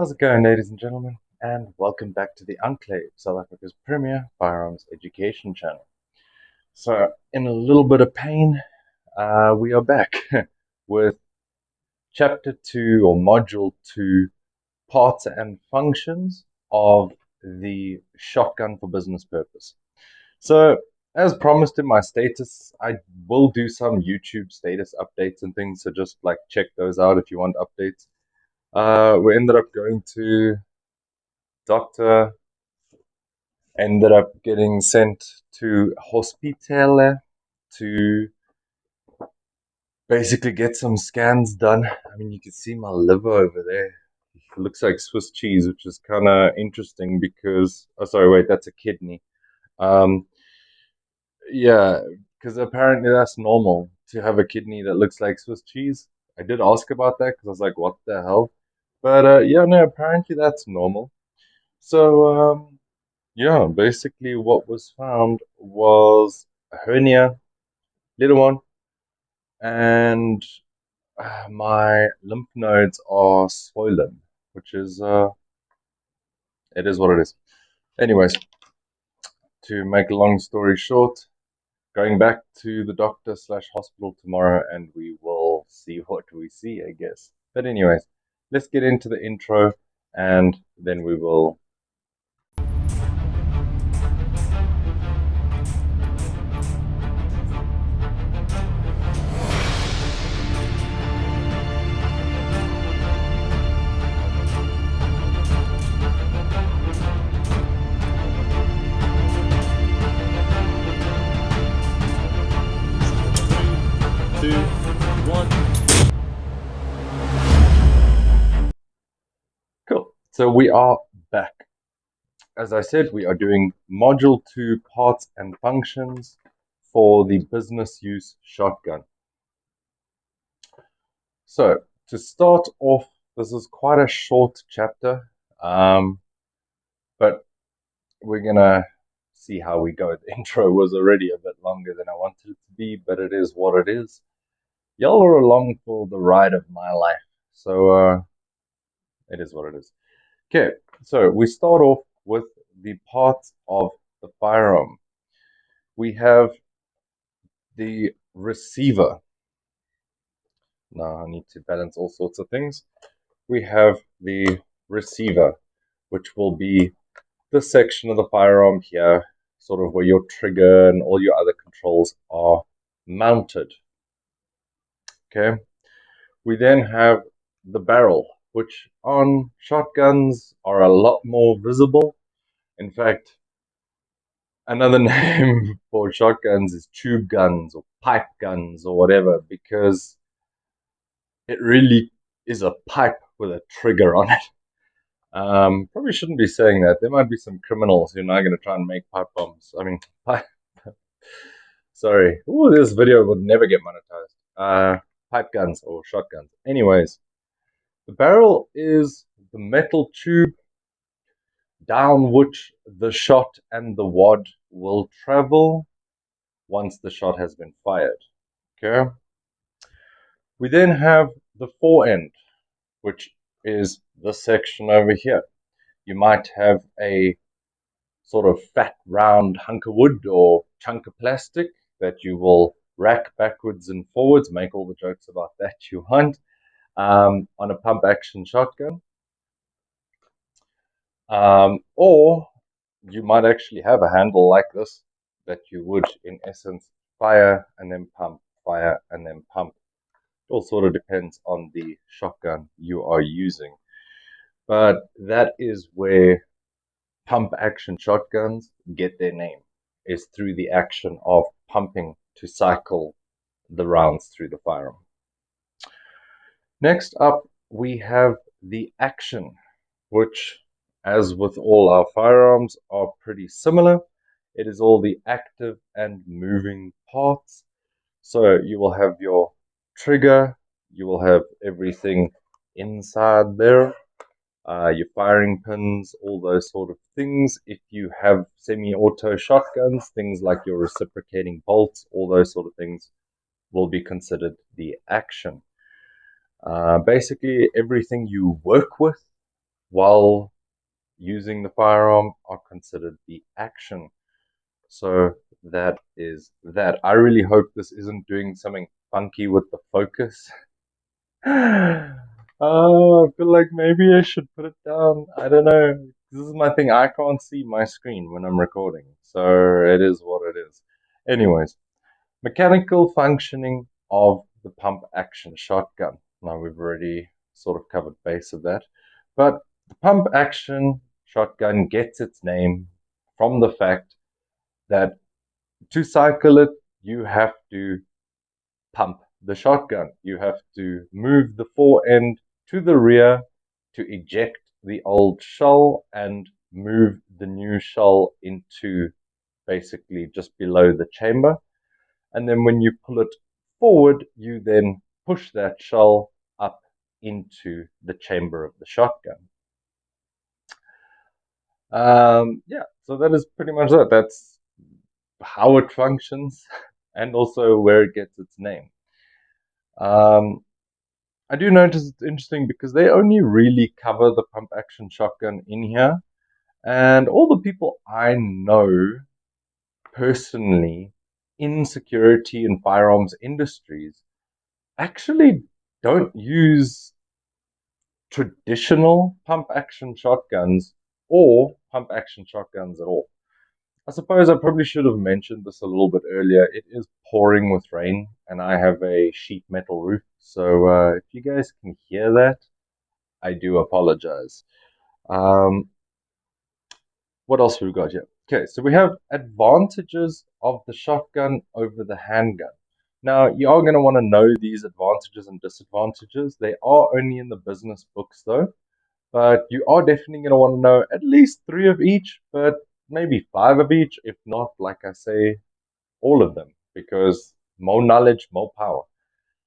How's it going, ladies and gentlemen? And welcome back to the Enclave, South Africa's premier firearms education channel. So, in a little bit of pain, we are back with Chapter 2 or Module 2, Parts and Functions of the Shotgun for Business Purpose. So, as promised in my status, I will do some YouTube status updates and things, so just like check those out if you want updates. We ended up going to doctor, ended up getting sent to hospital to basically get some scans done. I mean, you can see my liver over there. It looks like Swiss cheese, which is kind of interesting because, oh, sorry, wait, that's a kidney. Um, yeah, because apparently that's normal to have a kidney that looks like Swiss cheese. I did ask about that because I was like, what the hell? But yeah, no, apparently that's normal. So, yeah, basically what was found was a hernia, little one, and my lymph nodes are swollen, which is, it is what it is. Anyways, to make a long story short, going back to the doctor slash hospital tomorrow and we will see what we see, I guess. But anyways, let's get into the intro and then we will. Two, one. Cool. So we are back. As I said, we are doing Module 2 Parts and Functions for the business use shotgun. So to start off, this is quite a short chapter, but we're going to see how we go. The intro was already a bit longer than I wanted it to be, but it is what it is. Y'all are along for the ride of my life, so it is what it is. Okay, so we start off with the parts of the firearm. We have the receiver. Now I need to balance all sorts of things. We have the receiver, which will be the section of the firearm here, sort of where your trigger and all your other controls are mounted. Okay. We then have the barrel, which on shotguns are a lot more visible. In fact, another name for shotguns is tube guns or pipe guns or whatever, because it really is a pipe with a trigger on it. Probably shouldn't be saying that. There might be some criminals who are now going to try and make pipe bombs. I mean, pipe. Sorry. Ooh, this video would never get monetized. Pipe guns or shotguns. Anyways, the barrel is the metal tube down which the shot and the wad will travel once the shot has been fired. Okay. We then have the forend, which is this section over here. You might have a sort of fat, round hunk of wood or chunk of plastic that you will rack backwards and forwards, make all the jokes about that you want, on a pump action shotgun. Or you might actually have a handle like this that you would, in essence, fire and then pump, fire and then pump. It all sort of depends on the shotgun you are using. But that is where pump action shotguns get their name, is through the action of pumping to cycle the rounds through the firearm. Next up, we have the action, which, as with all our firearms, are pretty similar. It is all the active and moving parts. So you will have your trigger, you will have everything inside there, your firing pins, all those sort of things. If you have semi-auto shotguns, things like your reciprocating bolts, all those sort of things will be considered the action. Basically, everything you work with while using the firearm are considered the action. So that is that. I really hope this isn't doing something funky with the focus. Oh, I feel like maybe I should put it down. I don't know. This is my thing. I can't see my screen when I'm recording. So it is what it is. Anyways, mechanical functioning of the pump action shotgun. Now we've already sort of covered base of that. But the pump action shotgun gets its name from the fact that to cycle it, you have to pump the shotgun. You have to move the fore end to the rear to eject the old shell and move the new shell into basically just below the chamber. And then when you pull it forward, you then push that shell up into the chamber of the shotgun. Yeah, so that is pretty much it. That's how it functions and also where it gets its name. Um, I do notice it's interesting because they only really cover the pump action shotgun in here. And all the people I know personally in security and firearms industries actually don't use traditional pump action shotguns or pump action shotguns at all. I suppose I probably should have mentioned this a little bit earlier. It is pouring with rain, and I have a sheet metal roof. So if you guys can hear that, I do apologize. Um, what else have we got here? Okay, so we have advantages of the shotgun over the handgun. Now, you are going to want to know these advantages and disadvantages. They are only in the business books, though. But you are definitely going to want to know at least three of each, but maybe five of each, if not, like I say, all of them, because more knowledge, more power.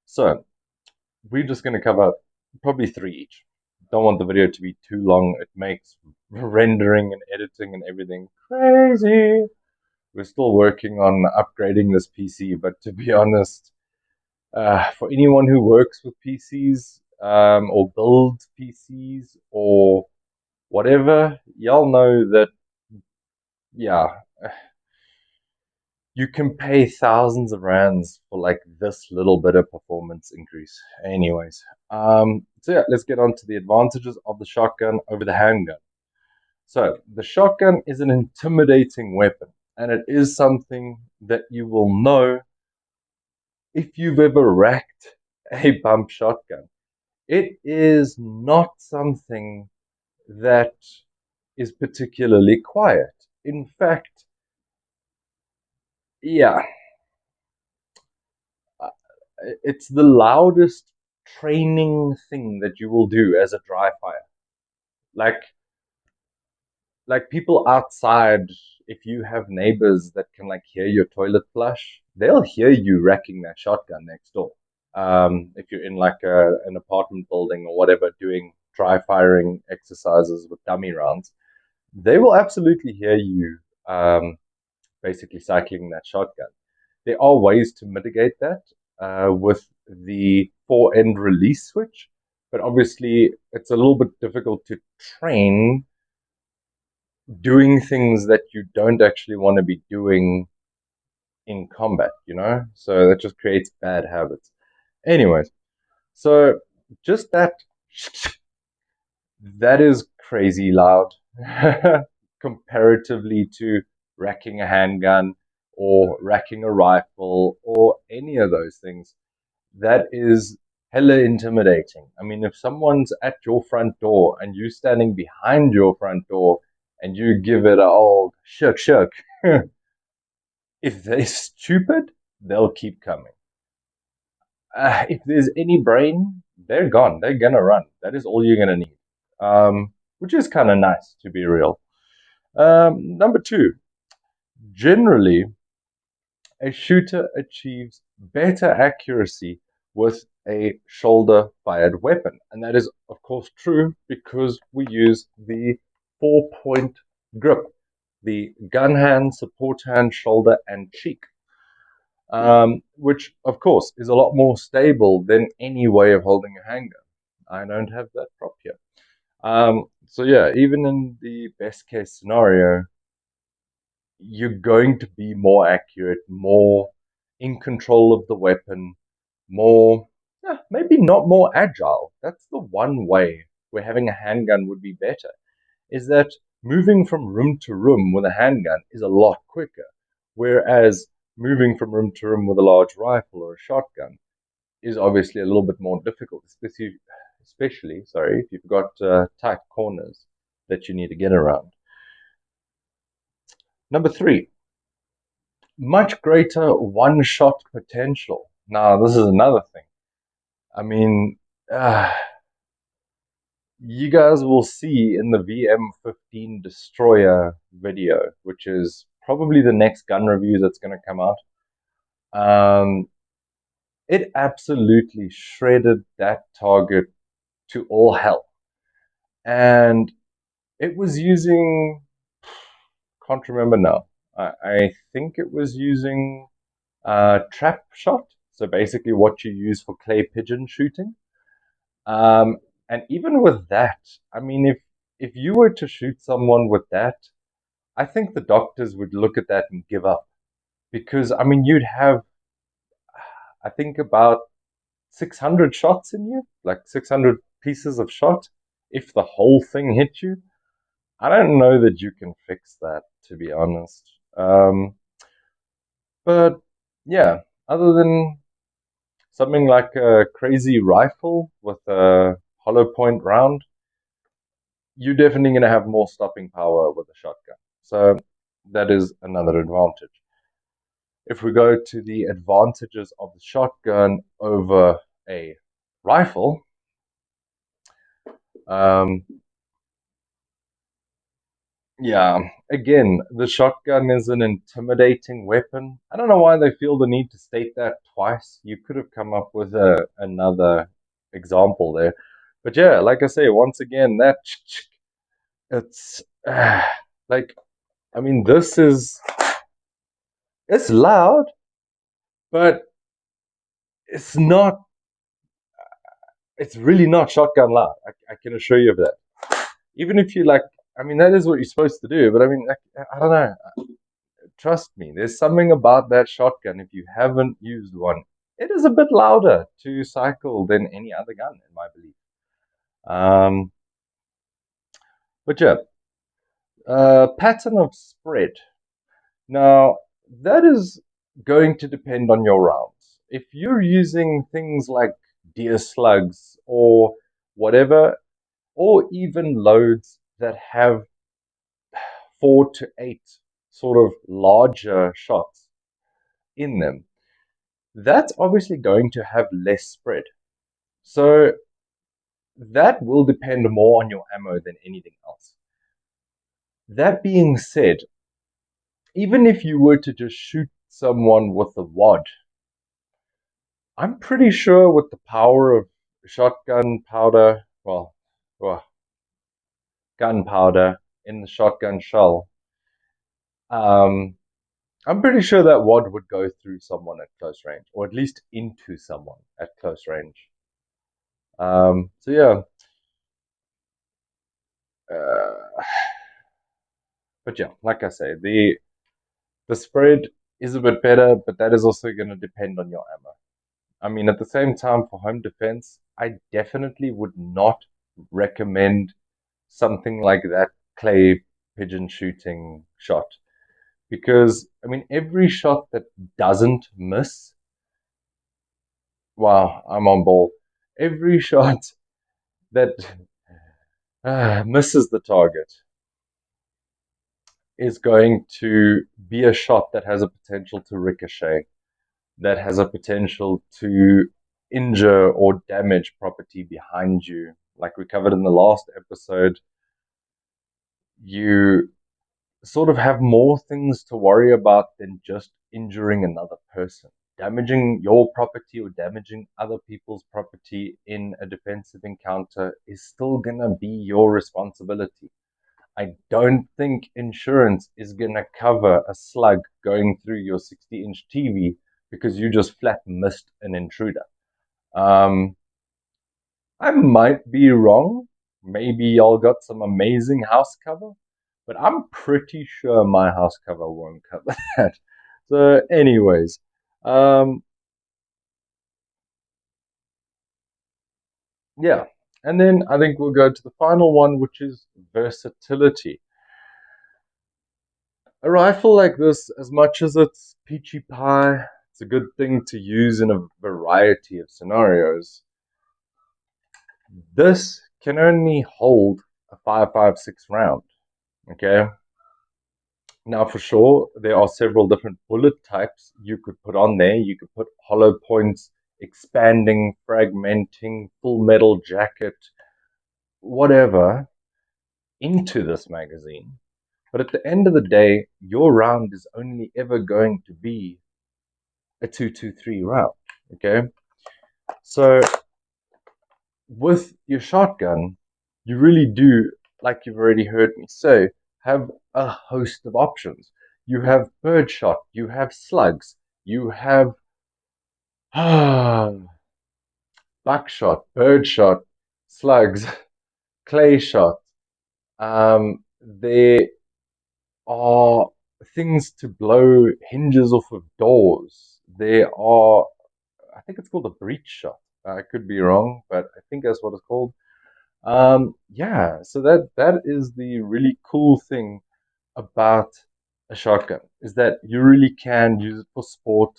So we're just going to cover probably three each. Don't want the video to be too long. It makes rendering and editing and everything crazy. We're still working on upgrading this PC, but to be honest, for anyone who works with PCs or builds PCs or whatever, y'all know that, yeah, you can pay thousands of rands for like this little bit of performance increase. Anyways, so yeah, let's get on to the advantages of the shotgun over the handgun. So the shotgun is an intimidating weapon, and it is something that you will know if you've ever racked a pump shotgun. It is not something that is particularly quiet. In fact, yeah, uh, it's the loudest training thing that you will do as a dry fire. Like, like people outside, if you have neighbors that can like hear your toilet flush, they'll hear you racking that shotgun next door. If you're in like an apartment building or whatever, doing dry firing exercises with dummy rounds, they will absolutely hear you basically cycling that shotgun. There are ways to mitigate that with the fore end release switch, but obviously it's a little bit difficult to train doing things that you don't actually want to be doing in combat, you know? So that just creates bad habits. Anyways, so just that is crazy loud comparatively to racking a handgun or racking a rifle or any of those things. That is hella intimidating. I mean, if someone's at your front door and you standing behind your front door and you give it a old shook shook, if they're stupid, they'll keep coming. If there's any brain, they're gone. They're gonna run. That is all you're gonna need, which is kind of nice to be real. Number two, generally, a shooter achieves better accuracy with a shoulder fired weapon. And that is, of course, true because we use the 4-point grip, the gun hand, support hand, shoulder, and cheek, which, of course, is a lot more stable than any way of holding a handgun. I don't have that prop here. So yeah, even in the best case scenario, you're going to be more accurate, more in control of the weapon, more, yeah, maybe not more agile. That's the one way where having a handgun would be better, is that moving from room to room with a handgun is a lot quicker, whereas moving from room to room with a large rifle or a shotgun is obviously a little bit more difficult, especially sorry, if you've got tight corners that you need to get around. Number three, much greater one-shot potential. Now, this is another thing. I mean, uh, you guys will see in the VM15 Destroyer video, which is probably the next gun review that's going to come out. It absolutely shredded that target to all hell. And it was using, can't remember now. I think it was using trap shot. So basically, what you use for clay pigeon shooting. And even with that, I mean, if you were to shoot someone with that, I think the doctors would look at that and give up, because I mean, you'd have, I think, about 600 shots in you, like 600 pieces of shot, if the whole thing hit you. I don't know that you can fix that, to be honest. But yeah, other than something like a crazy rifle with a hollow point round, you're definitely going to have more stopping power with a shotgun. So that is another advantage. If we go to the advantages of the shotgun over a rifle, um, yeah, again, the shotgun is an intimidating weapon. I don't know why they feel the need to state that twice. You could have come up with another example there. But yeah, like I say, once again, that it's like, I mean, it's loud, but it's not, it's really not shotgun loud. I can assure you of that. Even if you like, I mean, that is what you're supposed to do, but I mean, I don't know. Trust me, there's something about that shotgun. If you haven't used one, it is a bit louder to cycle than any other gun, in my belief. Um, but yeah, pattern of spread. Now, that is going to depend on your rounds. If you're using things like deer slugs or whatever, or even loads that have 4 to 8 sort of larger shots in them, that's obviously going to have less spread. So that will depend more on your ammo than anything else. That being said, even if you were to just shoot someone with a wad, I'm pretty sure with the power of shotgun powder, well, gunpowder in the shotgun shell, um, I'm pretty sure that wad would go through someone at close range, or at least into someone at close range. So yeah, uh, but yeah, like I say, the spread is a bit better, but that is also going to depend on your ammo. I mean, at the same time, for home defense, I definitely would not recommend something like that clay pigeon shooting shot, because I mean, every shot that doesn't miss, wow, I'm on ball. Every shot that misses the target is going to be a shot that has a potential to ricochet, that has a potential to injure or damage property behind you. Like we covered in the last episode, you sort of have more things to worry about than just injuring another person. Damaging your property or damaging other people's property in a defensive encounter is still going to be your responsibility. I don't think insurance is going to cover a slug going through your 60-inch TV because you just flat missed an intruder. I might be wrong, maybe y'all got some amazing house cover, but I'm pretty sure my house cover won't cover that. So, anyways, um, yeah. And then I think we'll go to the final one, which is versatility. A rifle like this, as much as it's peachy pie, it's a good thing to use in a variety of scenarios. This can only hold a 5.56 round. Okay. Now, for sure, there are several different bullet types you could put on there. You could put hollow points, expanding, fragmenting, full metal jacket, whatever, into this magazine. But at the end of the day, your round is only ever going to be a 223 round. Okay. So with your shotgun, you really do, like you've already heard me say, have a host of options. You have birdshot, you have slugs, you have buckshot, birdshot, slugs, clay shot. There are things to blow hinges off of doors. There are, I think it's called a breech shot. I could be wrong, but I think that's what it's called. Yeah, so that is the really cool thing about a shotgun is that you really can use it for sport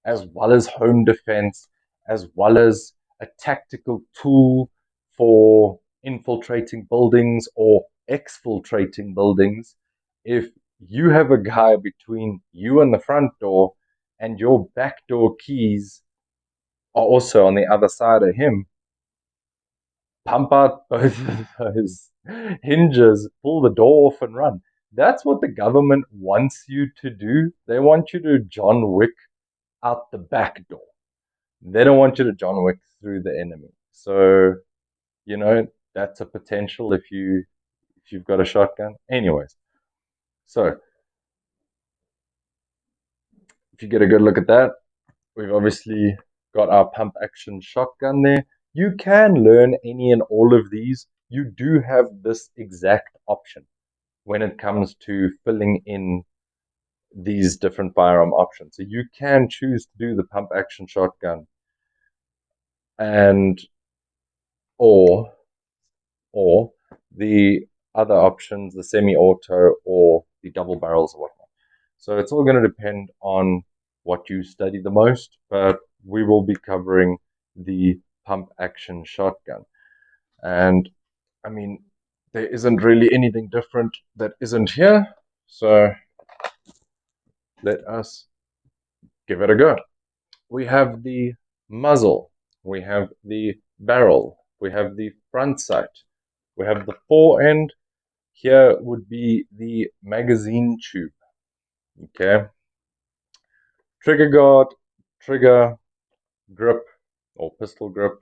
as well as home defense, as well as a tactical tool for infiltrating buildings or exfiltrating buildings. If you have a guy between you and the front door and your back door keys are also on the other side of him, pump out both of those hinges, pull the door off, and run. That's what the government wants you to do. They want you to John Wick out the back door. They don't want you to John Wick through the enemy. So, you know, that's a potential if you've got a shotgun. Anyways, so if you get a good look at that, we've obviously got our pump action shotgun there. You can learn any and all of these. You do have this exact option when it comes to filling in these different firearm options. So you can choose to do the pump action shotgun and or or the other options, the semi-auto or the double barrels or whatnot. So it's all going to depend on what you study the most, but we will be covering the pump action shotgun. And I mean, there isn't really anything different that isn't here. So let us give it a go. We have the muzzle, we have the barrel, we have the front sight, we have the fore end. Here would be the magazine tube. Okay. Trigger guard, trigger, grip, or pistol grip.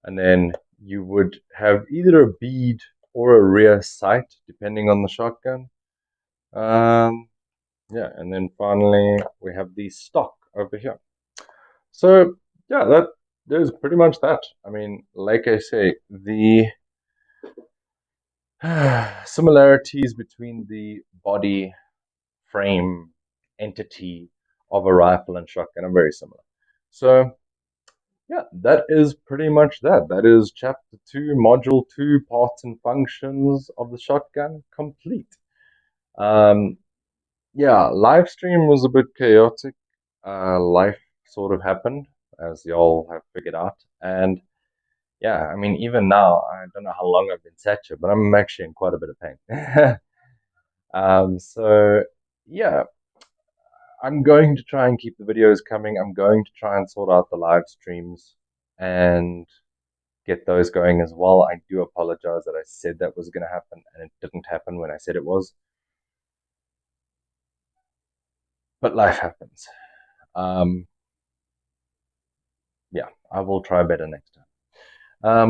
And then you would have either a bead or a rear sight, depending on the shotgun. Yeah, and then finally we have the stock over here. So yeah, that is pretty much that. I mean, like I say, the similarities between the body frame entity of a rifle and shotgun are very similar. So yeah, that is pretty much that. That is chapter 2, module 2, parts and functions of the shotgun complete. Um, yeah, live stream was a bit chaotic. Life sort of happened, as y'all have figured out. And yeah, I mean, even now, I don't know how long I've been sat here, but I'm actually in quite a bit of pain. So yeah, I'm going to try and keep the videos coming. I'm going to try and sort out the live streams and get those going as well. I do apologize that I said that was going to happen and it didn't happen when I said it was. But life happens. Yeah, I will try better next time.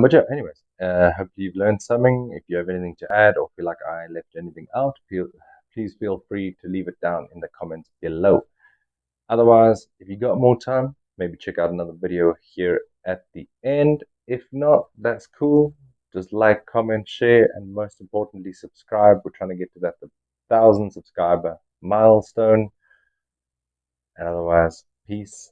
But yeah, anyways, hope you've learned something. If you have anything to add or feel like I left anything out, please feel free to leave it down in the comments below. Otherwise, if you got more time, maybe check out another video here at the end. If not, that's cool. Just like, comment, share, and most importantly, subscribe. We're trying to get to that 1,000 subscriber milestone. And otherwise, peace